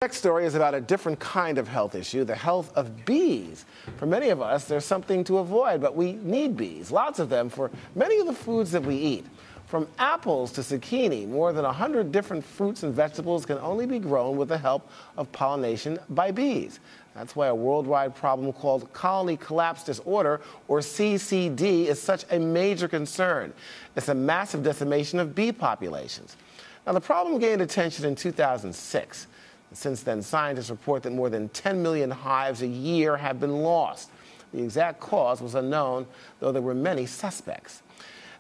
Next story is about a different kind of health issue, the health of bees. For many of us, there's something to avoid, but we need bees, lots of them, for many of the foods that we eat. From apples to zucchini, more than 100 different fruits and vegetables can only be grown with the help of pollination by bees. That's why a worldwide problem called colony collapse disorder, or CCD, is such a major concern. It's a massive decimation of bee populations. Now, the problem gained attention in 2006. Since then, scientists report that more than 10 million hives a year have been lost. The exact cause was unknown, though there were many suspects.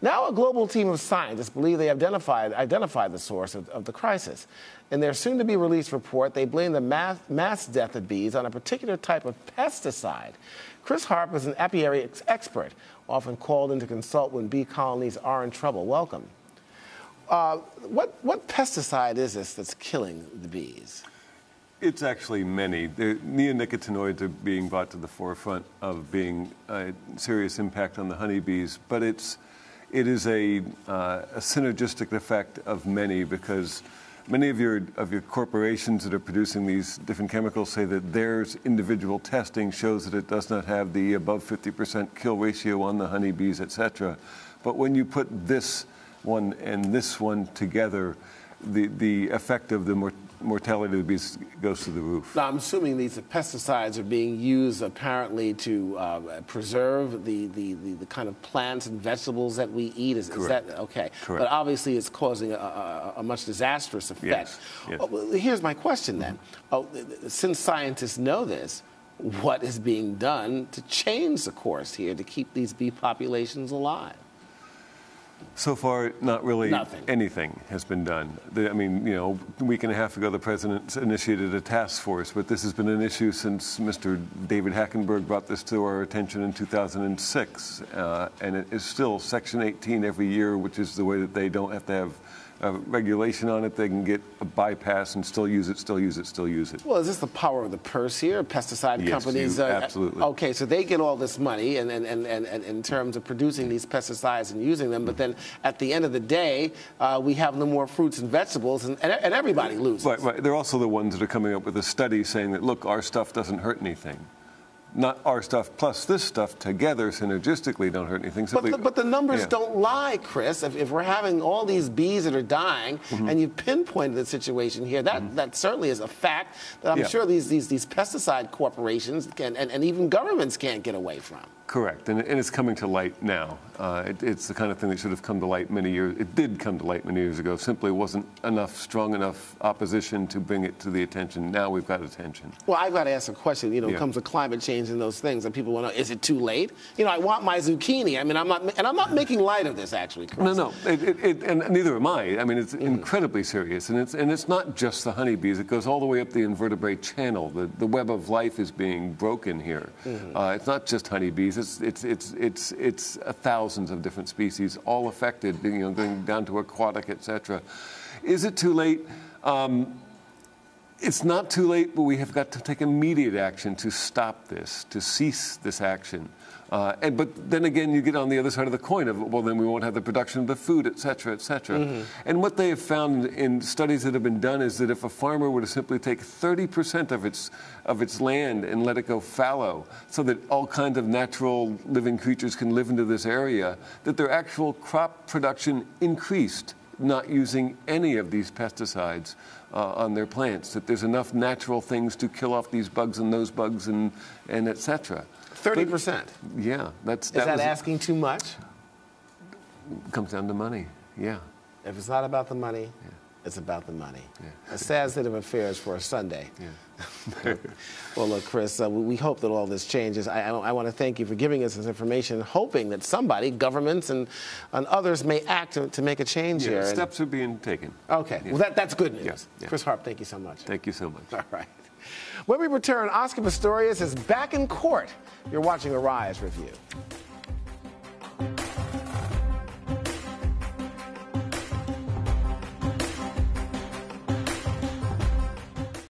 Now, a global team of scientists believe they identified the source of the crisis. In their soon-to-be-released report, they blame the mass death of bees on a particular type of pesticide. Chris Harp is an apiary expert, often called in to consult when bee colonies are in trouble. Welcome. What pesticide is this that's killing the bees? It's actually many. The neonicotinoids are being brought to the forefront of being a serious impact on the honeybees, but it is a synergistic effect of many, because many of your corporations that are producing these different chemicals say that their individual testing shows that it does not have the above 50% kill ratio on the honeybees, etc. But when you put this one and this one together, the effect of the mortality of the bees goes through the roof. Now, I'm assuming these pesticides are being used apparently to preserve the kind of plants and vegetables that we eat. Is that okay? Correct. But obviously, it's causing a much disastrous effect. Yes. Yes. Well, here's my question then. Since scientists know this, what is being done to change the course here to keep these bee populations alive? So far, not really. Nothing. Anything has been done. I mean, a week and a half ago, the president initiated a task force, but this has been an issue since Mr. David Hackenberg brought this to our attention in 2006. And it is still Section 18 every year, which is the way that they don't have to have regulation on it. They can get a bypass and still use it. Well, is this the power of the purse here? Pesticide companies? Absolutely. Okay, so they get all this money and in terms of producing these pesticides and using them, but then at the end of the day, we have no more fruits and vegetables, and everybody loses. Right. They're also the ones that are coming up with a study saying that, look, our stuff doesn't hurt anything. Not our stuff plus this stuff together synergistically don't hurt anything. But the numbers don't lie, Chris. If we're having all these bees that are dying, and you pinpointed the situation here, that certainly is a fact that I'm sure these pesticide corporations and even governments can't get away from. Correct, and it's coming to light now. It's the kind of thing that should have come to light many years. It did come to light many years ago. Simply wasn't strong enough opposition to bring it to the attention. Now we've got attention. Well, I've got to ask a question. It comes to climate change and those things, and people want to know: is it too late? I want my zucchini. I mean, I'm not making light of this, actually, Chris. No, and neither am I. I mean, it's incredibly serious, and it's not just the honeybees. It goes all the way up the invertebrate channel. The web of life is being broken here. It's not just honeybees. It's thousands of different species, all affected, going down to aquatic, etc. Is it too late? It's not too late, but we have got to take immediate action to stop this, to cease this action. But then again, you get on the other side of the coin of, well, then we won't have the production of the food, et cetera, et cetera. And what they have found in studies that have been done is that if a farmer were to simply take 30% of its land and let it go fallow so that all kinds of natural living creatures can live into this area, that their actual crop production increased, not using any of these pesticides on their plants, that there's enough natural things to kill off these bugs and those bugs and et cetera. 30%? Yeah. Is that asking too much? It comes down to money, yeah. If it's not about the money, it's about the money. A sad state of affairs for a Sunday. Well, look, Chris, we hope that all this changes. I want to thank you for giving us this information, hoping that somebody, governments and others, may act to make a change here. Steps are being taken. Okay. Well, that's good news. Yeah. Chris Harp, thank you so much. Thank you so much. All right. When we return, Oscar Pistorius is back in court. You're watching Arise Review.